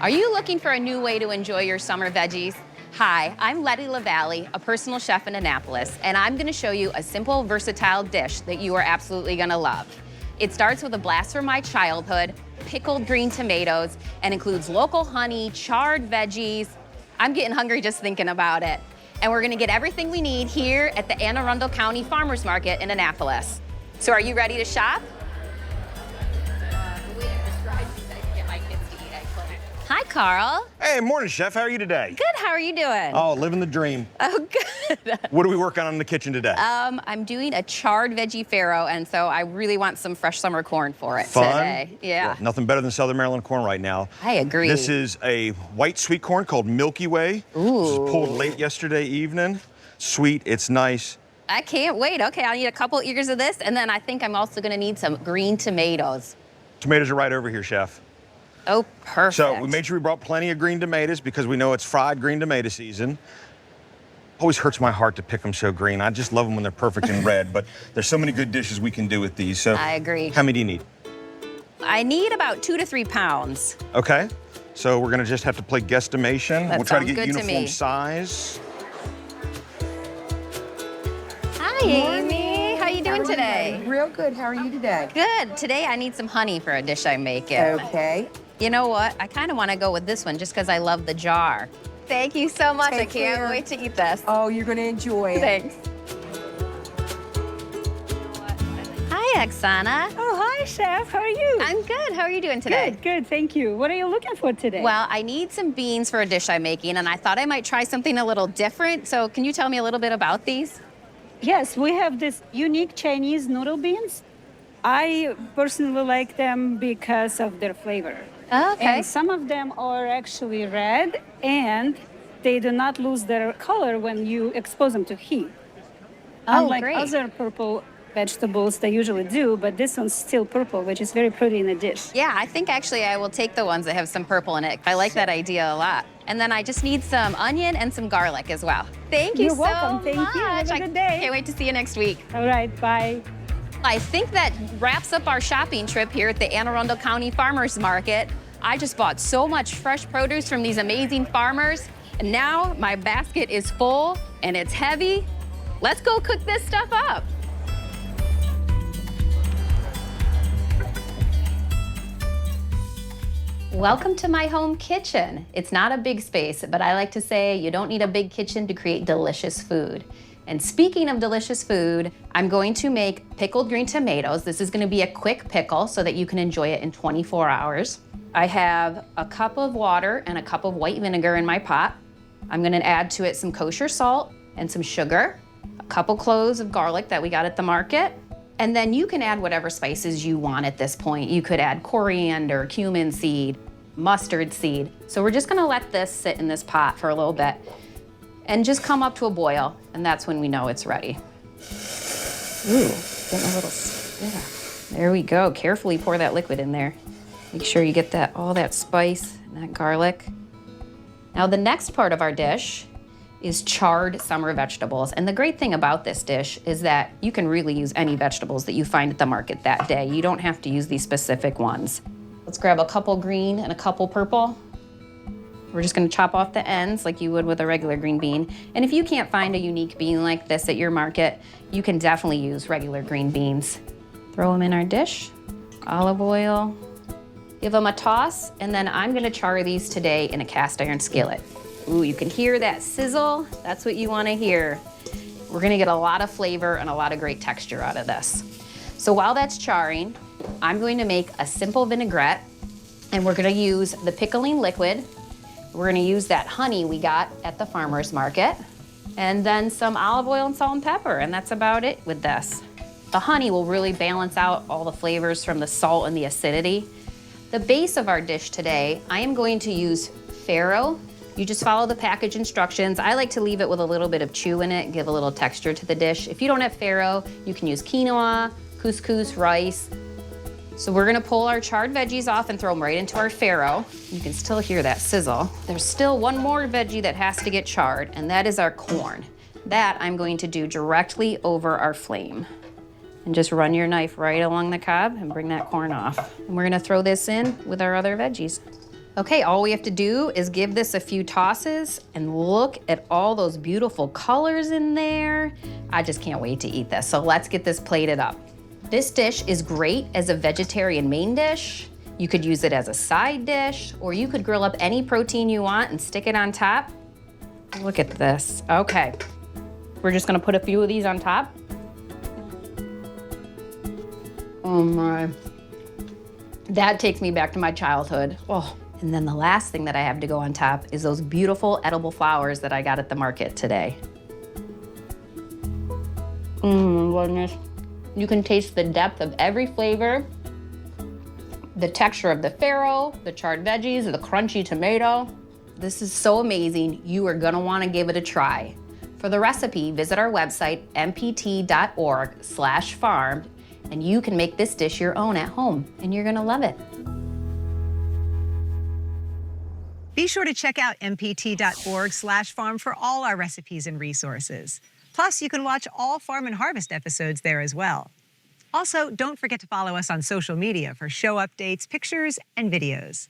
Are you looking for a new way to enjoy your summer veggies? Hi, I'm Lettie Lavallee, a personal chef in Annapolis, and I'm gonna show you a simple, versatile dish that you are absolutely gonna love. It starts with a blast from my childhood, pickled green tomatoes, and includes local honey, charred veggies. I'm getting hungry just thinking about it. And we're gonna get everything we need here at the Anne Arundel County Farmers Market in Annapolis. So are you ready to shop? Hi, Carl. Hey, morning, Chef. How are you today? Good, how are you doing? Oh, living the dream. Oh, good. What are we working on in the kitchen today? I'm doing a charred veggie farro, and so I really want some fresh summer corn for it Fun? today. Yeah. Well, nothing better than Southern Maryland corn right now. I agree. This is a white sweet corn called Milky Way. Ooh. This was pulled late yesterday evening. Sweet, it's nice. I can't wait. Okay, I'll need a couple ears of this, and then I think I'm also gonna need some green tomatoes. Tomatoes are right over here, Chef. Oh, perfect. So we made sure we brought plenty of green tomatoes because we know it's fried green tomato season. Always hurts my heart to pick them so green. I just love them when they're perfect and red, but there's so many good dishes we can do with these. So I agree. How many do you need? I need about 2 to 3 pounds. Okay, so we're gonna just have to play guesstimation. That We'll try to sounds get good to uniform me. size. Hi, Amy. How you doing today? Real good. How are you today? Good. Today I need some honey for a dish I'm making. Okay. You know what? I kind of want to go with this one just because I love the jar. Thank you so much. I Take can't care. wait to eat this. Oh, you're going to enjoy it. Thanks. Hi, Oksana. Oh, hi, Chef. How are you? I'm good. How are you doing today? Good, good. Thank you. What are you looking for today? Well, I need some beans for a dish I'm making, and I thought I might try something a little different. So can you tell me a little bit about these? yes, we have this unique Chinese noodle beans. I personally like them because of their flavor. Okay. And some of them are actually red, and they do not lose their color when you expose them to heat. Oh, Unlike great. other purple vegetables, they usually do, but this one's still purple, which is very pretty in a dish. Yeah, I think actually I will take the ones that have some purple in it. I like that idea a lot. And then I just need some onion and some garlic as well. Thank you You're so welcome. much. Thank you. Have a good day. Can't wait to see you next week. All right, bye. I think that wraps up our shopping trip here at the Anne Arundel County Farmers Market. I just bought so much fresh produce from these amazing farmers, and now my basket is full and it's heavy. Let's go cook this stuff up. Welcome to my home kitchen. It's not a big space, but I like to say you don't need a big kitchen to create delicious food. And speaking of delicious food, I'm going to make pickled green tomatoes. This is gonna be a quick pickle so that you can enjoy it in 24 hours. I have a cup of water and a cup of white vinegar in my pot. I'm gonna add to it some kosher salt and some sugar, a couple cloves of garlic that we got at the market, and then you can add whatever spices you want at this point. You could add coriander, cumin seed, mustard seed. So we're just gonna let this sit in this pot for a little bit and just come up to a boil, and that's when we know it's ready. Ooh, getting a little, yeah. There we go. Carefully pour that liquid in there. Make sure you get all that spice and that garlic. Now the next part of our dish is charred summer vegetables. And the great thing about this dish is that you can really use any vegetables that you find at the market that day. You don't have to use these specific ones. Let's grab a couple green and a couple purple. We're just gonna chop off the ends like you would with a regular green bean. And if you can't find a unique bean like this at your market, you can definitely use regular green beans. Throw them in our dish, olive oil, give them a toss, and then I'm gonna char these today in a cast iron skillet. Ooh, you can hear that sizzle. That's what you wanna hear. We're gonna get a lot of flavor and a lot of great texture out of this. So while that's charring, I'm going to make a simple vinaigrette, and we're gonna use the pickling liquid. We're gonna use that honey we got at the farmer's market, and then some olive oil and salt and pepper, and that's about it with this. The honey will really balance out all the flavors from the salt and the acidity. The base of our dish today, I am going to use farro. You just follow the package instructions. I like to leave it with a little bit of chew in it, give a little texture to the dish. If you don't have farro, you can use quinoa, couscous, rice. So we're gonna pull our charred veggies off and throw them right into our farro. You can still hear that sizzle. There's still one more veggie that has to get charred, and that is our corn. That I'm going to do directly over our flame. And just run your knife right along the cob and bring that corn off. And we're gonna throw this in with our other veggies. Okay, all we have to do is give this a few tosses and look at all those beautiful colors in there. I just can't wait to eat this. So let's get this plated up. This dish is great as a vegetarian main dish. You could use it as a side dish, or you could grill up any protein you want and stick it on top. Look at this. Okay, we're just gonna put a few of these on top. Oh my. That takes me back to my childhood. Oh. And then the last thing that I have to go on top is those beautiful edible flowers that I got at the market today. My goodness. You can taste the depth of every flavor, the texture of the farro, the charred veggies, the crunchy tomato. This is so amazing. You are gonna wanna give it a try. For the recipe, visit our website, mpt.org/farm, and you can make this dish your own at home, and you're gonna love it. Be sure to check out mpt.org/farm for all our recipes and resources. Plus, you can watch all Farm and Harvest episodes there as well. Also, don't forget to follow us on social media for show updates, pictures, and videos.